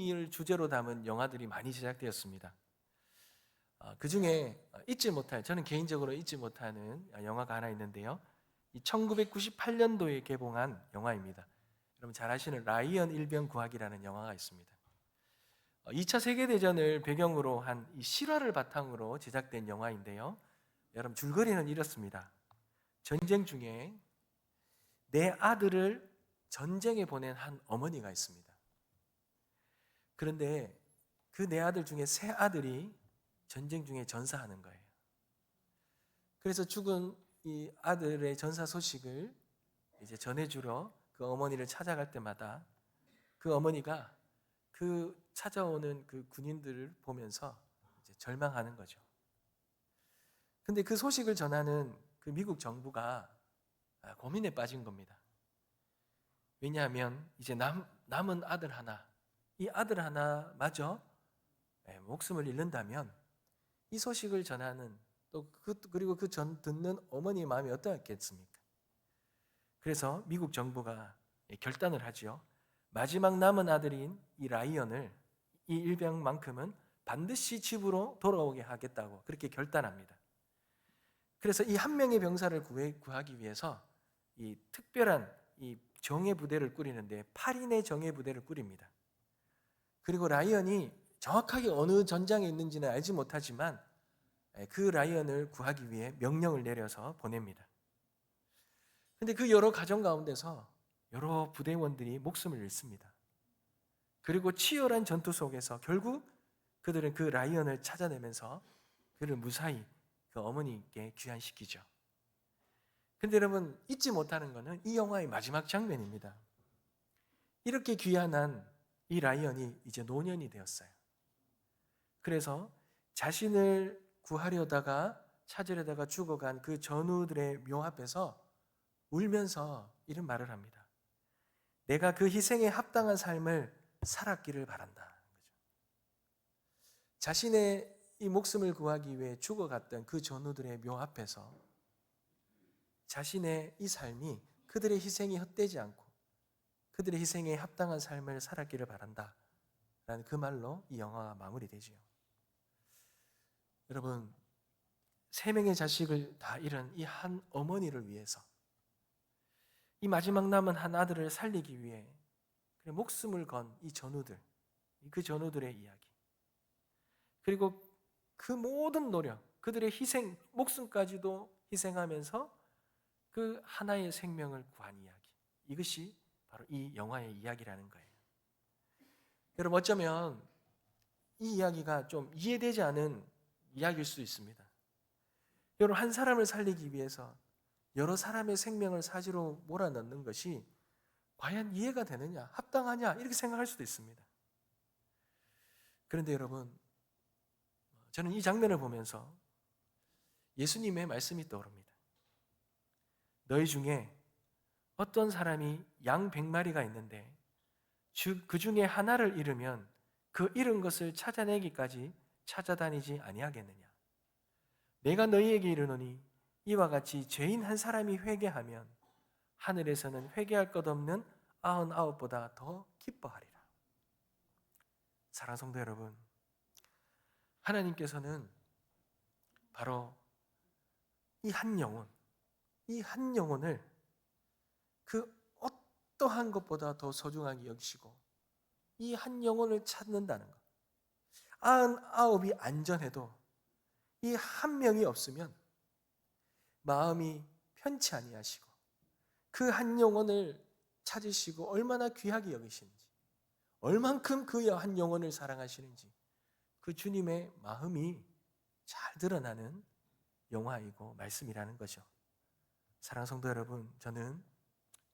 미국을 주제로 담은 영화들이 많이 제작되었습니다. 그 중에 저는 개인적으로 잊지 못하는 영화가 하나 있는데요. 이 1998년도에 개봉한 영화입니다. 여러분 잘 아시는 라이언 일병 구하기라는 영화가 있습니다. 2차 세계대전을 배경으로 한 이 실화를 바탕으로 제작된 영화인데요. 여러분 줄거리는 이렇습니다. 전쟁 중에 내 아들을 전쟁에 보낸 한 어머니가 있습니다. 그런데 그 내 아들 중에 세 아들이 전쟁 중에 전사하는 거예요. 그래서 죽은 이 아들의 전사 소식을 이제 전해주러 그 어머니를 찾아갈 때마다 그 어머니가 그 찾아오는 그 군인들을 보면서 이제 절망하는 거죠. 근데 그 소식을 전하는 그 미국 정부가 고민에 빠진 겁니다. 왜냐하면 이제 남은 아들 하나, 이 아들 하나마저 목숨을 잃는다면 이 소식을 전하는 그리고 듣는 어머니의 마음이 어떠했겠습니까? 그래서 미국 정부가 결단을 하죠. 마지막 남은 아들인 이 라이언을 이 일병만큼은 반드시 집으로 돌아오게 하겠다고 그렇게 결단합니다. 그래서 이 한 명의 병사를 구하기 위해서 이 특별한 이 정예 부대를 꾸리는데 8인의 정예 부대를 꾸립니다. 그리고 라이언이 정확하게 어느 전장에 있는지는 알지 못하지만 그 라이언을 구하기 위해 명령을 내려서 보냅니다. 근데 그 여러 가정 가운데서 여러 부대원들이 목숨을 잃습니다. 그리고 치열한 전투 속에서 결국 그들은 그 라이언을 찾아내면서 그를 무사히 그 어머니께 귀환시키죠. 근데 여러분 잊지 못하는 것은 이 영화의 마지막 장면입니다. 이렇게 귀환한 이 라이언이 이제 노년이 되었어요. 그래서 자신을 구하려다가 찾으려다가 죽어간 그 전우들의 묘 앞에서 울면서 이런 말을 합니다. 내가 그 희생에 합당한 삶을 살았기를 바란다. 자신의 이 목숨을 구하기 위해 죽어갔던 그 전우들의 묘 앞에서 자신의 이 삶이 그들의 희생이 헛되지 않고 그들의 희생에 합당한 삶을 살았기를 바란다 라는 그 말로 이 영화가 마무리되지요. 여러분, 세 명의 자식을 다 잃은 이 한 어머니를 위해서 이 마지막 남은 한 아들을 살리기 위해 목숨을 건 이 전우들, 그 전우들의 이야기, 그리고 그 모든 노력, 그들의 희생, 목숨까지도 희생하면서 그 하나의 생명을 구한 이야기, 이것이 바로 이 영화의 이야기라는 거예요. 여러분 어쩌면 이 이야기가 좀 이해되지 않은 이야기일 수 있습니다. 여러분 한 사람을 살리기 위해서 여러 사람의 생명을 사지로 몰아넣는 것이 과연 이해가 되느냐, 합당하냐 이렇게 생각할 수도 있습니다. 그런데 여러분 저는 이 장면을 보면서 예수님의 말씀이 떠오릅니다. 너희 중에 어떤 사람이 양 100마리가 있는데 그 중에 하나를 잃으면 그 잃은 것을 찾아내기까지 찾아다니지 아니하겠느냐. 내가 너희에게 이르노니 이와 같이 죄인 한 사람이 회개하면 하늘에서는 회개할 것 없는 99보다 더 기뻐하리라. 사랑하는 성도 여러분, 하나님께서는 바로 이 한 영혼을 그 어떠한 것보다 더 소중하게 여기시고 이 한 영혼을 찾는다는 것, 99이 안전해도 이 한 명이 없으면 마음이 편치 아니하시고 그 한 영혼을 찾으시고 얼마나 귀하게 여기시는지, 얼만큼 그 한 영혼을 사랑하시는지 그 주님의 마음이 잘 드러나는 영화이고 말씀이라는 거죠. 사랑하는 성도 여러분, 저는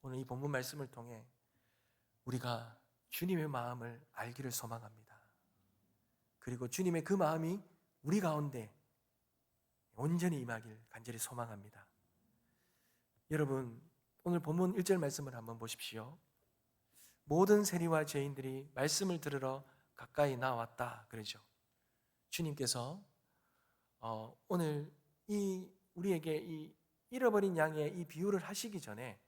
오늘 이 본문 말씀을 통해 우리가 주님의 마음을 알기를 소망합니다. 그리고 주님의 그 마음이 우리 가운데 온전히 임하길 간절히 소망합니다. 여러분 오늘 본문 1절 말씀을 한번 보십시오. 모든 세리와 죄인들이 말씀을 들으러 가까이 나왔다 그러죠. 주님께서 오늘 우리에게 이 잃어버린 양의 이 비유를 하시기 전에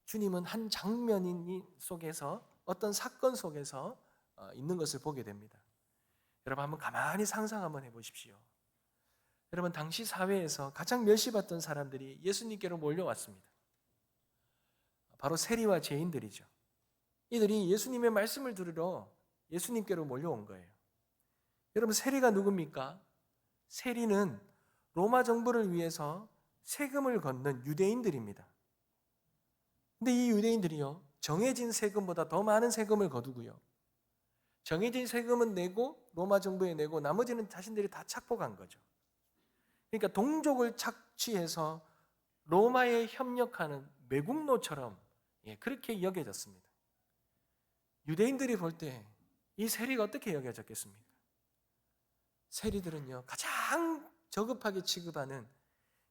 주님은 한 장면 속에서 어떤 사건 속에서 있는 것을 보게 됩니다. 여러분 한번 가만히 상상 한번 해보십시오. 여러분 당시 사회에서 가장 멸시받던 사람들이 예수님께로 몰려왔습니다. 바로 세리와 죄인들이죠. 이들이 예수님의 말씀을 들으러 예수님께로 몰려온 거예요. 여러분 세리가 누굽니까? 세리는 로마 정부를 위해서 세금을 걷는 유대인들입니다. 근데 이 유대인들이요, 정해진 세금보다 더 많은 세금을 거두고요, 정해진 세금은 내고 로마 정부에 내고 나머지는 자신들이 다 착복한 거죠. 그러니까 동족을 착취해서 로마에 협력하는 매국노처럼 그렇게 여겨졌습니다. 유대인들이 볼 때 이 세리가 어떻게 여겨졌겠습니까? 세리들은요, 가장 저급하게 취급하는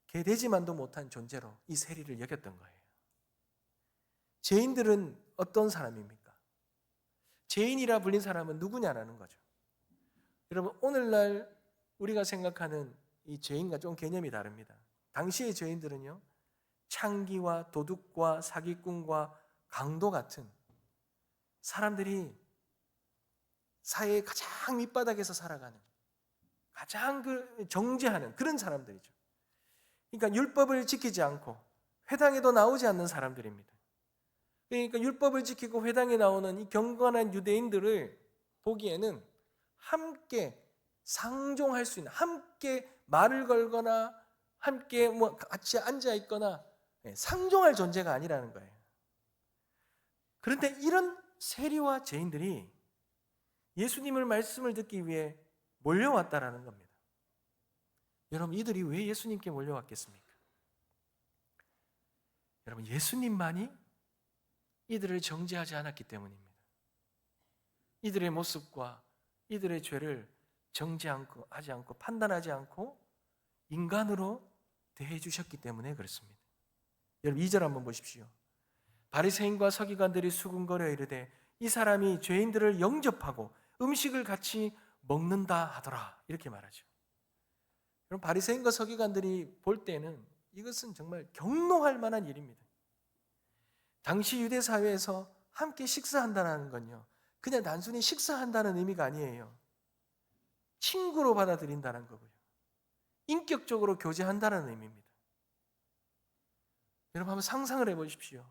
개되지만도 못한 존재로 이 세리를 여겼던 거예요. 죄인들은 어떤 사람입니까? 죄인이라 불린 사람은 누구냐라는 거죠. 여러분 오늘날 우리가 생각하는 이 죄인과 좀 개념이 다릅니다. 당시의 죄인들은요, 창기와 도둑과 사기꾼과 강도 같은 사람들이 사회의 가장 밑바닥에서 살아가는, 가장 정죄하는 그런 사람들이죠. 그러니까 율법을 지키지 않고 회당에도 나오지 않는 사람들입니다. 그러니까 율법을 지키고 회당에 나오는 이 경건한 유대인들을 보기에는 함께 상종할 수 있는, 함께 말을 걸거나 함께 같이 앉아 있거나 상종할 존재가 아니라는 거예요. 그런데 이런 세리와 죄인들이 예수님의 말씀을 듣기 위해 몰려왔다라는 겁니다. 여러분 이들이 왜 예수님께 몰려왔겠습니까? 여러분 예수님만이 이들을 정죄하지 않았기 때문입니다. 이들의 모습과 이들의 죄를 정죄하지 않고 판단하지 않고 인간으로 대해 주셨기 때문에 그렇습니다. 여러분 2절 한번 보십시오. 바리새인과 서기관들이 수군거려 이르되 이 사람이 죄인들을 영접하고 음식을 같이 먹는다 하더라, 이렇게 말하죠. 여러분 바리새인과 서기관들이 볼 때는 이것은 정말 경노할 만한 일입니다. 당시 유대 사회에서 함께 식사한다는 건요, 그냥 단순히 식사한다는 의미가 아니에요. 친구로 받아들인다는 거고요, 인격적으로 교제한다는 의미입니다. 여러분 한번 상상을 해보십시오.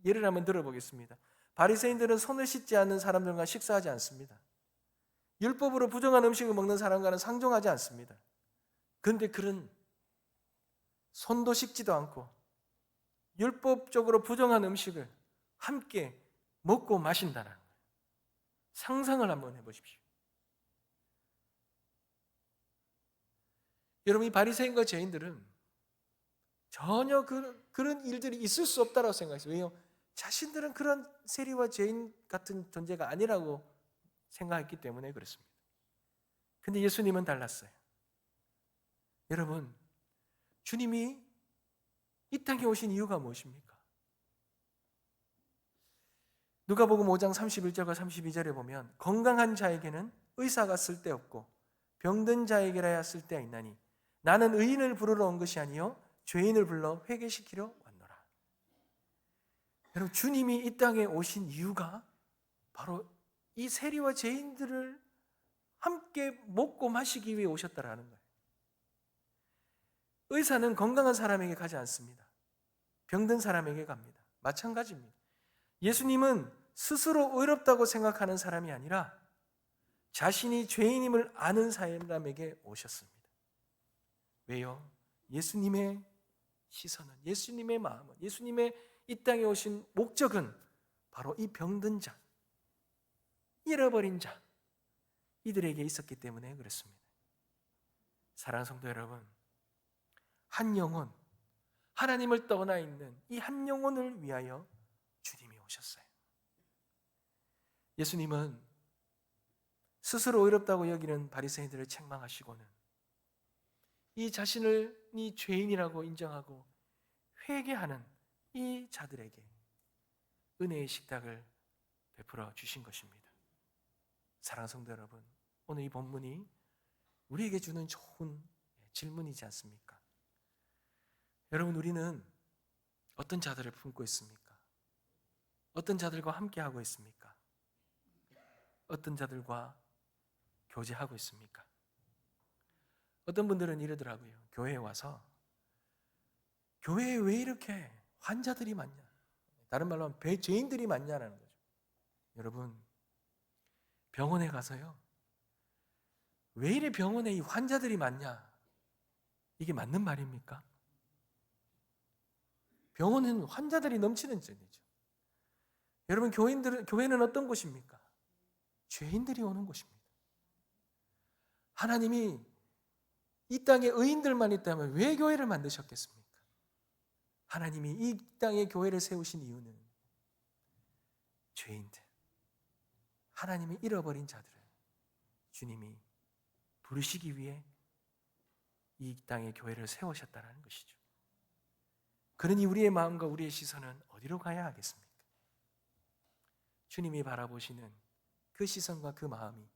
예를 한번 들어보겠습니다. 바리새인들은 손을 씻지 않는 사람들과 식사하지 않습니다. 율법으로 부정한 음식을 먹는 사람과는 상종하지 않습니다. 그런데 그런 손도 씻지도 않고 율법적으로 부정한 음식을 함께 먹고 마신다는 거예요. 상상을 한번 해보십시오. 여러분 이 바리새인과 죄인들은 전혀 그런 일들이 있을 수 없다고 생각했어요. 왜요? 자신들은 그런 세리와 죄인 같은 존재가 아니라고 생각했기 때문에 그렇습니다. 근데 예수님은 달랐어요. 여러분, 주님이 이 땅에 오신 이유가 무엇입니까? 누가복음 5장 31절과 32절에 보면 건강한 자에게는 의사가 쓸데없고 병든 자에게라야 쓸데가 있나니 나는 의인을 부르러 온 것이 아니요 죄인을 불러 회개시키려 왔노라. 여러분 주님이 이 땅에 오신 이유가 바로 이 세리와 죄인들을 함께 먹고 마시기 위해 오셨다라는 거예요. 의사는 건강한 사람에게 가지 않습니다. 병든 사람에게 갑니다. 마찬가지입니다. 예수님은 스스로 의롭다고 생각하는 사람이 아니라 자신이 죄인임을 아는 사람에게 오셨습니다. 왜요? 예수님의 시선은, 예수님의 마음은, 예수님의 이 땅에 오신 목적은 바로 이 병든 자, 잃어버린 자, 이들에게 있었기 때문에 그렇습니다. 사랑하는 성도 여러분, 한 영혼, 하나님을 떠나 있는 이 한 영혼을 위하여 주님이 오셨어요. 예수님은 스스로 의롭다고 여기는 바리새인들을 책망하시고는 이 자신을 이 죄인이라고 인정하고 회개하는 이 자들에게 은혜의 식탁을 베풀어 주신 것입니다. 사랑하는 성도 여러분, 오늘 이 본문이 우리에게 주는 좋은 질문이지 않습니까? 여러분, 우리는 어떤 자들을 품고 있습니까? 어떤 자들과 함께하고 있습니까? 어떤 자들과 교제하고 있습니까? 어떤 분들은 이러더라고요. 교회에 와서 교회에 왜 이렇게 환자들이 많냐? 다른 말로 하면 죄인들이 많냐라는 거죠. 여러분, 병원에 가서요. 왜 이래 병원에 이 환자들이 많냐? 이게 맞는 말입니까? 병원은 환자들이 넘치는 자리죠. 여러분, 교회는 어떤 곳입니까? 죄인들이 오는 곳입니다. 하나님이 이 땅에 의인들만 있다면 왜 교회를 만드셨겠습니까? 하나님이 이 땅에 교회를 세우신 이유는 죄인들, 하나님이 잃어버린 자들을 주님이 부르시기 위해 이 땅에 교회를 세우셨다는 것이죠. 그러니 우리의 마음과 우리의 시선은 어디로 가야 하겠습니까? 주님이 바라보시는 그 시선과 그 마음이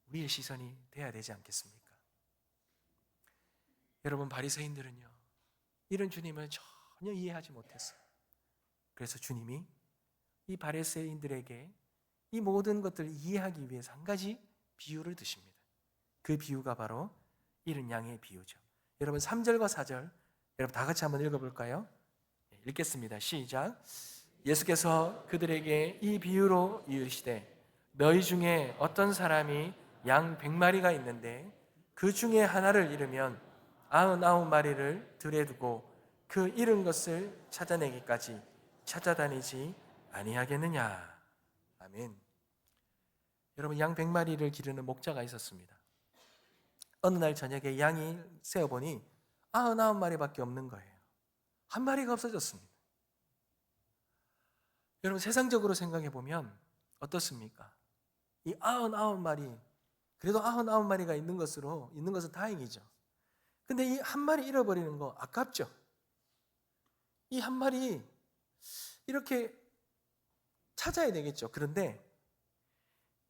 우리의 시선이 돼야 되지 않겠습니까? 여러분, 바리새인들은요, 이런 주님을 전혀 이해하지 못했어요. 그래서 주님이 이 바리새인들에게 이 모든 것들을 이해하기 위해서 한 가지 비유를 드십니다. 그 비유가 바로 이른 양의 비유죠. 여러분, 3절과 4절 여러분 다 같이 한번 읽어볼까요? 읽겠습니다. 시작. 예수께서 그들에게 이 비유로 이르시되 너희 중에 어떤 사람이 양 100마리가 있는데 그 중에 하나를 잃으면 99마리를 들에 두고 그 잃은 것을 찾아내기까지 찾아다니지 아니하겠느냐. 아멘. 여러분, 양 100마리를 기르는 목자가 있었습니다. 어느 날 저녁에 양이 세어보니 99마리밖에 없는 거예요. 한 마리가 없어졌습니다. 여러분, 세상적으로 생각해 보면 어떻습니까? 이 99마리, 그래도 99마리가 있는 것은 다행이죠. 근데 이 한 마리 잃어버리는 거 아깝죠? 이 한 마리 이렇게 찾아야 되겠죠. 그런데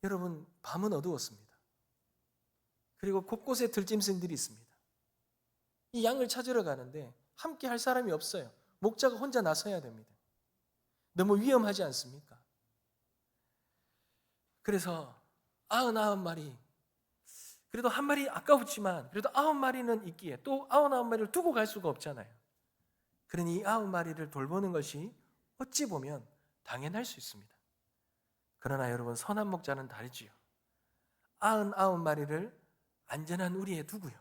여러분, 밤은 어두웠습니다. 그리고 곳곳에 들짐승들이 있습니다. 이 양을 찾으러 가는데 함께 할 사람이 없어요. 목자가 혼자 나서야 됩니다. 너무 위험하지 않습니까? 그래서 99마리, 그래도 한 마리 아까웠지만 그래도 9마리는 있기에 또 99마리를 두고 갈 수가 없잖아요. 그러니 이 9마리를 돌보는 것이 어찌 보면 당연할 수 있습니다. 그러나 여러분, 선한 목자는 다르지요. 99마리를 안전한 우리에 두고요,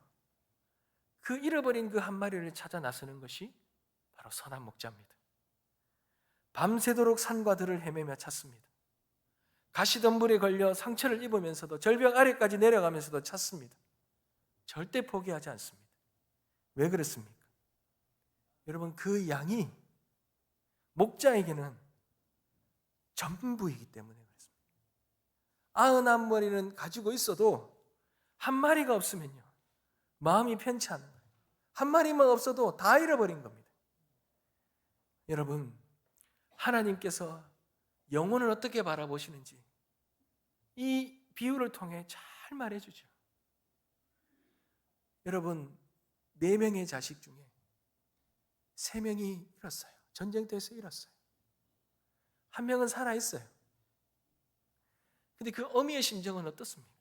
그 잃어버린 그 한 마리를 찾아 나서는 것이 바로 선한 목자입니다. 밤새도록 산과 들을 헤매며 찾습니다. 가시덤불에 걸려 상처를 입으면서도 절벽 아래까지 내려가면서도 찾습니다. 절대 포기하지 않습니다. 왜 그렇습니까? 여러분, 그 양이 목자에게는 전부이기 때문에 그렇습니다. 99마리는 가지고 있어도 한 마리가 없으면요, 마음이 편치 않은 거예요. 한 마리만 없어도 다 잃어버린 겁니다. 여러분, 하나님께서 영혼을 어떻게 바라보시는지 이 비유를 통해 잘 말해주죠. 여러분, 4명의 자식 중에 3명이 잃었어요. 전쟁터에서 잃었어요. 1명은 살아있어요. 근데 그 어미의 심정은 어떻습니까?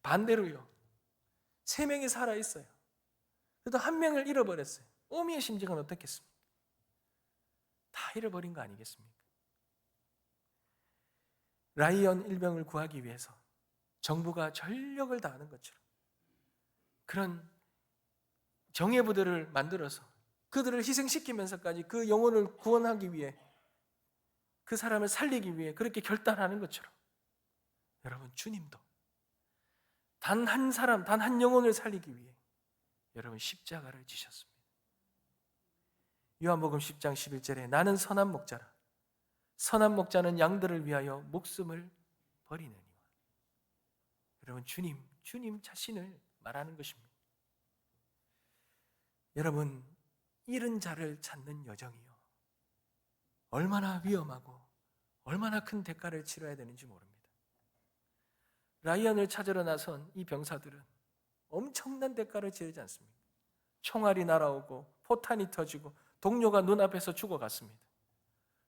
반대로요, 3명이 살아있어요. 그래도 1명을 잃어버렸어요. 어미의 심정은 어떻겠습니까? 다 잃어버린 거 아니겠습니까? 라이언 일병을 구하기 위해서 정부가 전력을 다하는 것처럼 그런 정예부대를 만들어서 그들을 희생시키면서까지 그 영혼을 구원하기 위해, 그 사람을 살리기 위해 그렇게 결단하는 것처럼 여러분, 주님도 단 한 사람, 단 한 영혼을 살리기 위해 여러분 십자가를 지셨습니다. 요한복음 10장 11절에 나는 선한 목자라. 선한 목자는 양들을 위하여 목숨을 버리느니와. 여러분, 주님 자신을 말하는 것입니다. 여러분, 잃은 자를 찾는 여정이요, 얼마나 위험하고 얼마나 큰 대가를 치러야 되는지 모릅니다. 라이언을 찾으러 나선 이 병사들은 엄청난 대가를 치르지 않습니까? 총알이 날아오고 포탄이 터지고 동료가 눈앞에서 죽어갔습니다.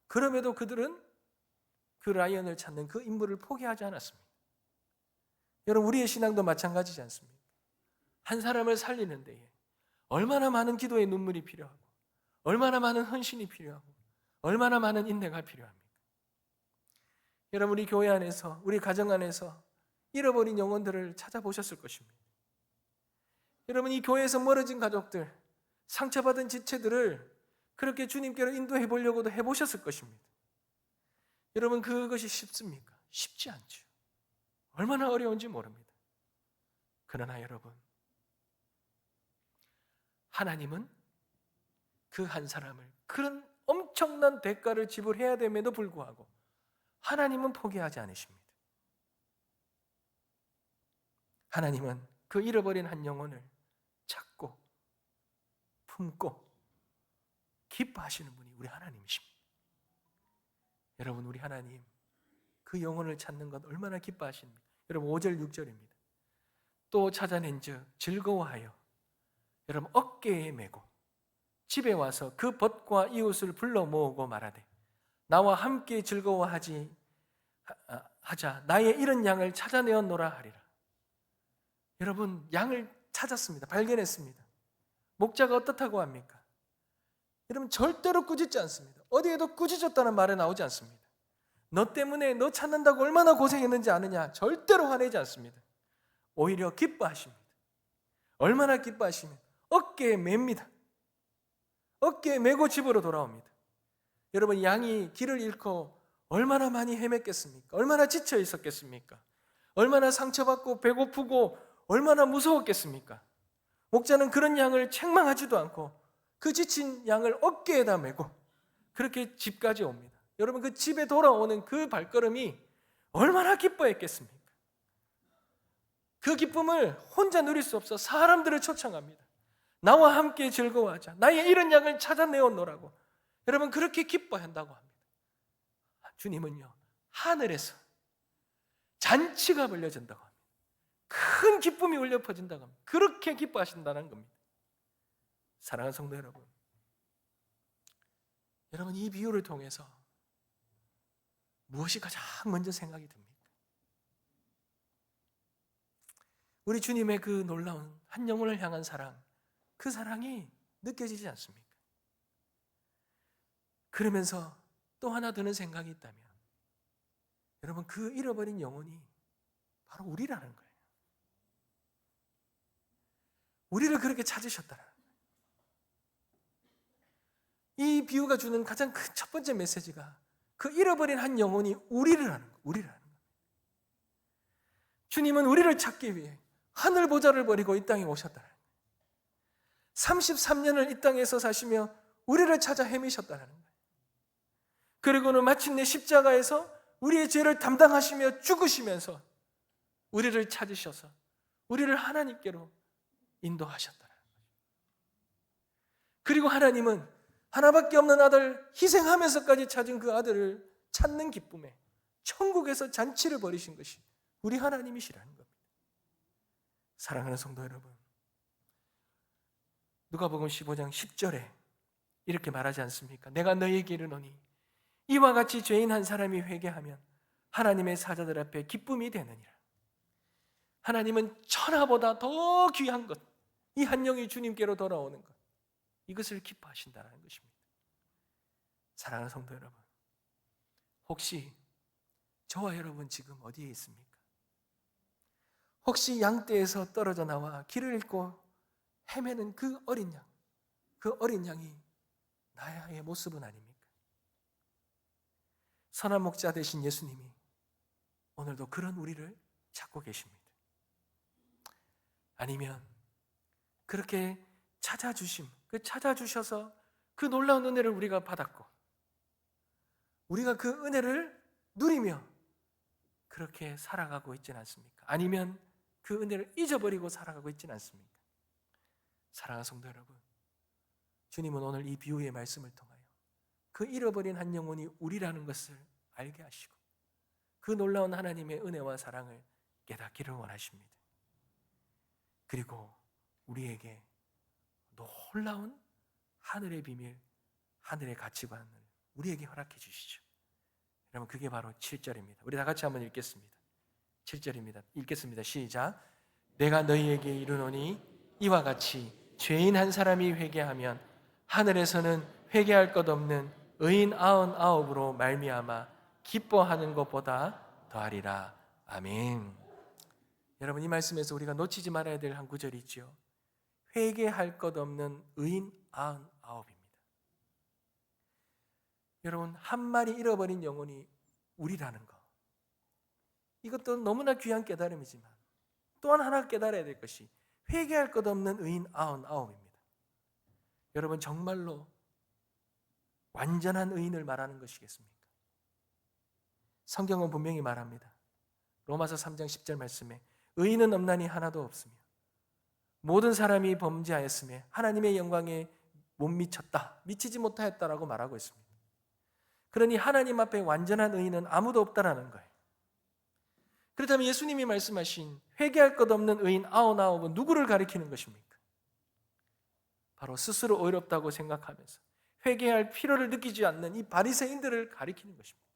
그럼에도 그들은 그 라이언을 찾는 그 임무를 포기하지 않았습니다. 여러분, 우리의 신앙도 마찬가지지 않습니까? 한 사람을 살리는 데에 얼마나 많은 기도의 눈물이 필요하고, 얼마나 많은 헌신이 필요하고, 얼마나 많은 인내가 필요합니까? 여러분, 우리 교회 안에서, 우리 가정 안에서 잃어버린 영혼들을 찾아보셨을 것입니다. 여러분, 이 교회에서 멀어진 가족들, 상처받은 지체들을 그렇게 주님께로 인도해 보려고도 해보셨을 것입니다. 여러분, 그것이 쉽습니까? 쉽지 않죠. 얼마나 어려운지 모릅니다. 그러나 여러분, 하나님은 그 한 사람을 그런 엄청난 대가를 지불해야 됨에도 불구하고 하나님은 포기하지 않으십니다. 하나님은 그 잃어버린 한 영혼을 찾고 품고 기뻐하시는 분이 우리 하나님이십니다. 여러분, 우리 하나님 그 영혼을 찾는 것 얼마나 기뻐하십니까? 여러분, 5절 6절입니다. 또 찾아낸 즉 즐거워하여 여러분 어깨에 메고 집에 와서 그 벗과 이웃을 불러 모으고 말하되 나와 함께 즐거워하자 나의 잃은 양을 찾아내었노라 하리라. 여러분, 양을 찾았습니다. 발견했습니다. 목자가 어떻다고 합니까? 여러분, 절대로 꾸짖지 않습니다. 어디에도 꾸짖었다는 말이 나오지 않습니다. 너 때문에 너 찾는다고 얼마나 고생했는지 아느냐? 절대로 화내지 않습니다. 오히려 기뻐하십니다. 얼마나 기뻐하시면 어깨에 맵니다. 어깨에 메고 집으로 돌아옵니다. 여러분, 양이 길을 잃고 얼마나 많이 헤맸겠습니까? 얼마나 지쳐 있었겠습니까? 얼마나 상처받고 배고프고 얼마나 무서웠겠습니까? 목자는 그런 양을 책망하지도 않고 그 지친 양을 어깨에다 메고 그렇게 집까지 옵니다. 여러분, 그 집에 돌아오는 그 발걸음이 얼마나 기뻐했겠습니까? 그 기쁨을 혼자 누릴 수 없어 사람들을 초청합니다. 나와 함께 즐거워하자. 나의 잃은 양을 찾아내었노라고. 여러분, 그렇게 기뻐한다고 합니다. 주님은요, 하늘에서 잔치가 벌려진다고 합니다. 큰 기쁨이 울려 퍼진다고 합니다. 그렇게 기뻐하신다는 겁니다. 사랑하는 성도 여러분, 여러분, 이 비유를 통해서 무엇이 가장 먼저 생각이 듭니까? 우리 주님의 그 놀라운 한 영혼을 향한 사랑, 그 사랑이 느껴지지 않습니까? 그러면서 또 하나 드는 생각이 있다면, 여러분, 그 잃어버린 영혼이 바로 우리라는 거예요. 우리를 그렇게 찾으셨다라는 거예요. 이 비유가 주는 가장 큰 첫 번째 메시지가 그 잃어버린 한 영혼이 우리라는 거예요. 우리라는 거예요. 주님은 우리를 찾기 위해 하늘 보좌를 버리고 이 땅에 오셨다는 거예요. 33년을 이 땅에서 사시며 우리를 찾아 헤매셨다는 거예요. 그리고는 마침내 십자가에서 우리의 죄를 담당하시며 죽으시면서 우리를 찾으셔서 우리를 하나님께로 인도하셨다는 거예요. 그리고 하나님은 하나밖에 없는 아들 희생하면서까지 찾은 그 아들을 찾는 기쁨에 천국에서 잔치를 벌이신 것이 우리 하나님이시라는 겁니다. 사랑하는 성도 여러분, 누가복음 15장 10절에 이렇게 말하지 않습니까? 내가 너희에게 이르노니 이와 같이 죄인 한 사람이 회개하면 하나님의 사자들 앞에 기쁨이 되느니라. 하나님은 천하보다 더 귀한 것, 이 한 영이 주님께로 돌아오는 것, 이것을 기뻐하신다는 것입니다. 사랑하는 성도 여러분, 혹시 저와 여러분 지금 어디에 있습니까? 혹시 양떼에서 떨어져 나와 길을 잃고 헤매는 그 어린 양, 그 어린 양이 나의 모습은 아닙니까? 선한 목자 되신 예수님이 오늘도 그런 우리를 찾고 계십니다. 아니면 그렇게 찾아주셔서 그 놀라운 은혜를 우리가 받았고 우리가 그 은혜를 누리며 그렇게 살아가고 있지는 않습니까? 아니면 그 은혜를 잊어버리고 살아가고 있지는 않습니까? 사랑하는 성도 여러분, 주님은 오늘 이 비유의 말씀을 통하여 그 잃어버린 한 영혼이 우리라는 것을 알게 하시고 그 놀라운 하나님의 은혜와 사랑을 깨닫기를 원하십니다. 그리고 우리에게 놀라운 하늘의 비밀, 하늘의 가치관을 우리에게 허락해 주시죠. 여러분, 그게 바로 7절입니다. 우리 다 같이 한번 읽겠습니다. 7절입니다. 읽겠습니다. 시작. 내가 너희에게 이르노니 이와 같이 죄인 한 사람이 회개하면 하늘에서는 회개할 것 없는 의인 99으로 말미암아 기뻐하는 것보다 더하리라. 아멘. 여러분, 이 말씀에서 우리가 놓치지 말아야 될 한 구절이 있죠. 회개할 것 없는 의인 99입니다. 여러분, 한 마리 잃어버린 영혼이 우리라는 거, 이것도 너무나 귀한 깨달음이지만 또한 하나 깨달아야 될 것이 회개할 것 없는 의인 99입니다. 여러분, 정말로 완전한 의인을 말하는 것이겠습니까? 성경은 분명히 말합니다. 로마서 3장 10절 말씀에 의인은 없나니 하나도 없으며 모든 사람이 범죄하였으며 하나님의 영광에 못 미쳤다, 미치지 못하였다라고 말하고 있습니다. 그러니 하나님 앞에 완전한 의인은 아무도 없다라는 거예요. 그렇다면 예수님이 말씀하신 회개할 것 없는 의인 99은 누구를 가리키는 것입니까? 바로 스스로 의롭다고 생각하면서 회개할 필요를 느끼지 않는 이 바리새인들을 가리키는 것입니다.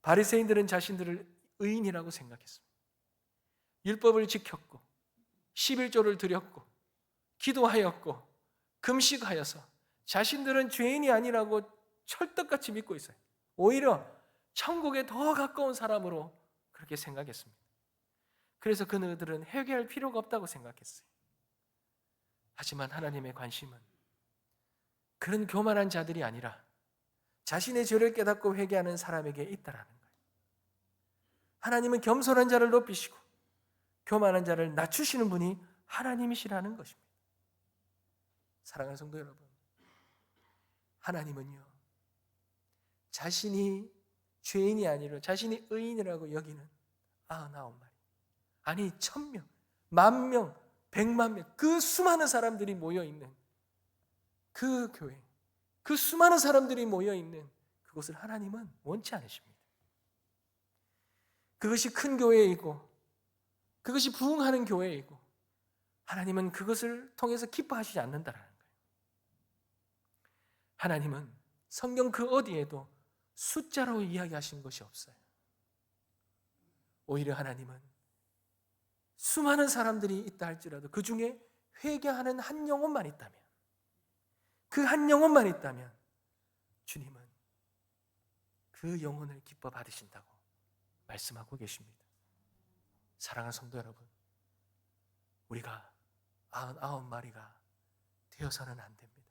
바리새인들은 자신들을 의인이라고 생각했습니다. 율법을 지켰고 11조를 드렸고 기도하였고 금식하여서 자신들은 죄인이 아니라고 철떡같이 믿고 있어요. 오히려 천국에 더 가까운 사람으로 그렇게 생각했습니다. 그래서 그들은 회개할 필요가 없다고 생각했어요. 하지만 하나님의 관심은 그런 교만한 자들이 아니라 자신의 죄를 깨닫고 회개하는 사람에게 있다라는 거예요. 하나님은 겸손한 자를 높이시고 교만한 자를 낮추시는 분이 하나님이시라는 것입니다. 사랑하는 성도 여러분, 하나님은요, 자신이 죄인이 아니라 자신이 의인이라고 여기는 99마리, 아니 1000명, 10,000명, 100,000명, 그 수많은 사람들이 모여있는 그 교회, 그 수많은 사람들이 모여있는 그곳을 하나님은 원치 않으십니다. 그것이 큰 교회이고 그것이 부흥하는 교회이고 하나님은 그것을 통해서 기뻐하시지 않는다는 거예요. 하나님은 성경 그 어디에도 숫자로 이야기하신 것이 없어요. 오히려 하나님은 수많은 사람들이 있다 할지라도 그 중에 회개하는 한 영혼만 있다면, 그 한 영혼만 있다면 주님은 그 영혼을 기뻐 받으신다고 말씀하고 계십니다. 사랑하는 성도 여러분, 우리가 99마리가 되어서는 안 됩니다.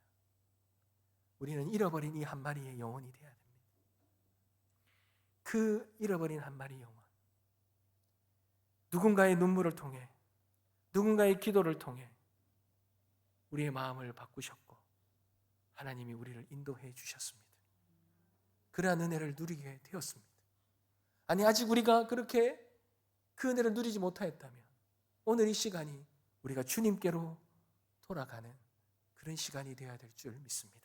우리는 잃어버린 이 한 마리의 영혼이 되어야 됩니다. 그 잃어버린 한 마리 영혼, 누군가의 눈물을 통해, 누군가의 기도를 통해 우리의 마음을 바꾸셨고 하나님이 우리를 인도해 주셨습니다. 그러한 은혜를 누리게 되었습니다. 아니, 아직 우리가 그렇게 그 은혜를 누리지 못하였다면 오늘 이 시간이 우리가 주님께로 돌아가는 그런 시간이 되어야 될 줄 믿습니다.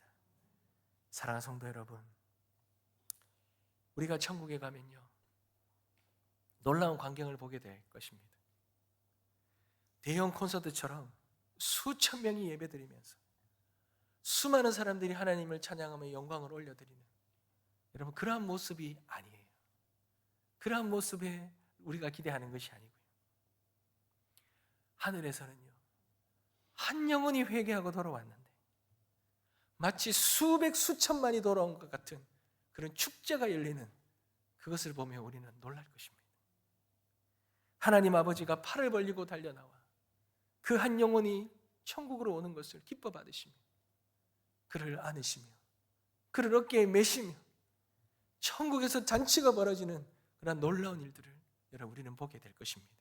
사랑하는 성도 여러분, 우리가 천국에 가면요, 놀라운 광경을 보게 될 것입니다. 대형 콘서트처럼 수천 명이 예배드리면서 수많은 사람들이 하나님을 찬양하며 영광을 올려드리는, 여러분, 그러한 모습이 아니에요. 그러한 모습에 우리가 기대하는 것이 아니고요. 하늘에서는요, 한 영혼이 회개하고 돌아왔는데 마치 수백 수천만이 돌아온 것 같은 그런 축제가 열리는 그것을 보며 우리는 놀랄 것입니다. 하나님 아버지가 팔을 벌리고 달려나와 그 한 영혼이 천국으로 오는 것을 기뻐 받으시며 그를 안으시며 그를 어깨에 메시며 천국에서 잔치가 벌어지는 그런 놀라운 일들을 여러분, 우리는 보게 될 것입니다.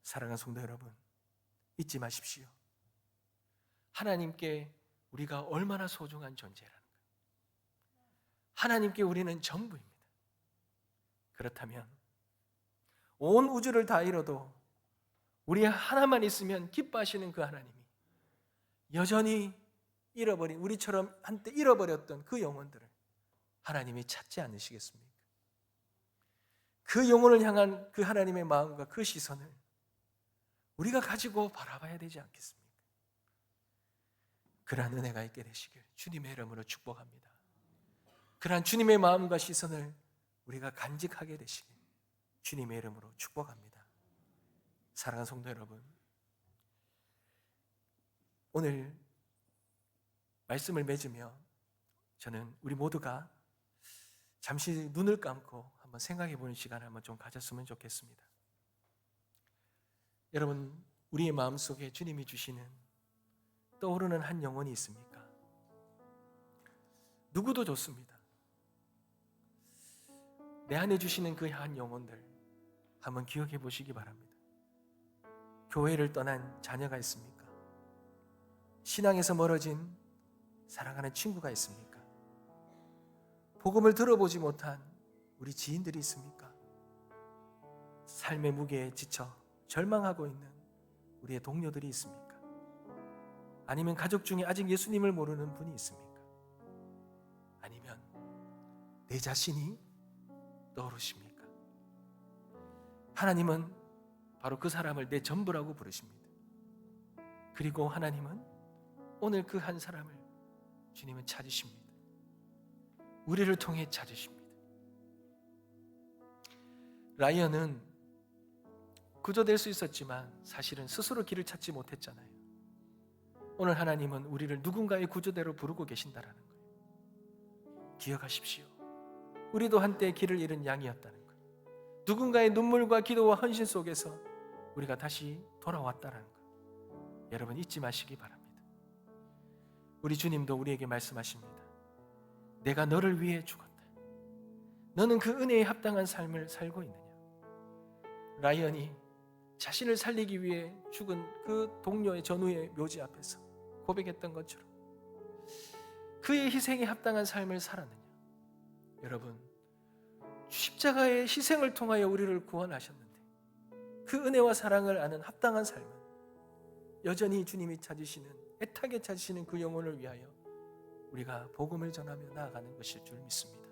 사랑하는 성도 여러분, 잊지 마십시오. 하나님께 우리가 얼마나 소중한 존재라는 거예요. 하나님께 우리는 전부입니다. 그렇다면 온 우주를 다 잃어도 우리 하나만 있으면 기뻐하시는 그 하나님이 여전히 잃어버린, 우리처럼 한때 잃어버렸던 그 영혼들을 하나님이 찾지 않으시겠습니까? 그 영혼을 향한 그 하나님의 마음과 그 시선을 우리가 가지고 바라봐야 되지 않겠습니까? 그러한 은혜가 있게 되시길 주님의 이름으로 축복합니다. 그러한 주님의 마음과 시선을 우리가 간직하게 되시길 주님의 이름으로 축복합니다. 사랑하는 성도 여러분, 오늘 말씀을 맺으며 저는 우리 모두가 잠시 눈을 감고 한번 생각해 보는 시간을 한번 좀 가졌으면 좋겠습니다. 여러분, 우리의 마음속에 주님이 주시는 떠오르는 한 영혼이 있습니까? 누구도 좋습니다. 내 안에 주시는 그 한 영혼들 한번 기억해 보시기 바랍니다. 교회를 떠난 자녀가 있습니까? 신앙에서 멀어진 사랑하는 친구가 있습니까? 복음을 들어보지 못한 우리 지인들이 있습니까? 삶의 무게에 지쳐 절망하고 있는 우리의 동료들이 있습니까? 아니면 가족 중에 아직 예수님을 모르는 분이 있습니까? 아니면 내 자신이 떠오르십니까? 하나님은 바로 그 사람을 내 전부라고 부르십니다. 그리고 하나님은 오늘 그 한 사람을 주님은 찾으십니다. 우리를 통해 찾으십니다. 라이언은 구조될 수 있었지만 사실은 스스로 길을 찾지 못했잖아요. 오늘 하나님은 우리를 누군가의 구조대로 부르고 계신다라는 거예요. 기억하십시오. 우리도 한때 길을 잃은 양이었다는 거예요. 누군가의 눈물과 기도와 헌신 속에서 우리가 다시 돌아왔다는 거예요. 여러분 잊지 마시기 바랍니다. 우리 주님도 우리에게 말씀하십니다. 내가 너를 위해 죽었다. 너는 그 은혜에 합당한 삶을 살고 있느냐? 라이언이 자신을 살리기 위해 죽은 그 동료의 전우의 묘지 앞에서 고백했던 것처럼 그의 희생에 합당한 삶을 살았느냐? 여러분, 십자가의 희생을 통하여 우리를 구원하셨는데 그 은혜와 사랑을 아는 합당한 삶은 여전히 주님이 찾으시는, 애타게 찾으시는 그 영혼을 위하여 우리가 복음을 전하며 나아가는 것일 줄 믿습니다.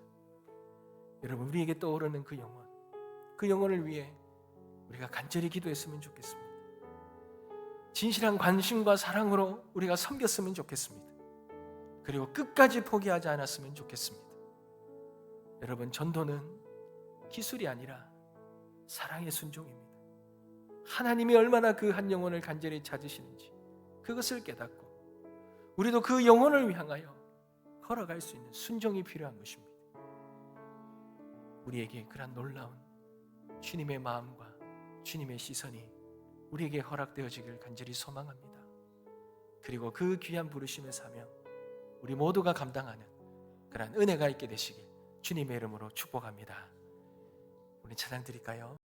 여러분, 우리에게 떠오르는 그 영혼, 그 영혼을 위해 우리가 간절히 기도했으면 좋겠습니다. 진실한 관심과 사랑으로 우리가 섬겼으면 좋겠습니다. 그리고 끝까지 포기하지 않았으면 좋겠습니다. 여러분, 전도는 기술이 아니라 사랑의 순종입니다. 하나님이 얼마나 그 한 영혼을 간절히 찾으시는지 그것을 깨닫고 우리도 그 영혼을 향하여 걸어갈 수 있는 순종이 필요한 것입니다. 우리에게 그런 놀라운 주님의 마음과 주님의 시선이 우리에게 허락되어지길 간절히 소망합니다. 그리고 그 귀한 부르심의 사명 우리 모두가 감당하는 그런 은혜가 있게 되시길 주님의 이름으로 축복합니다. 우리 찬양 드릴까요?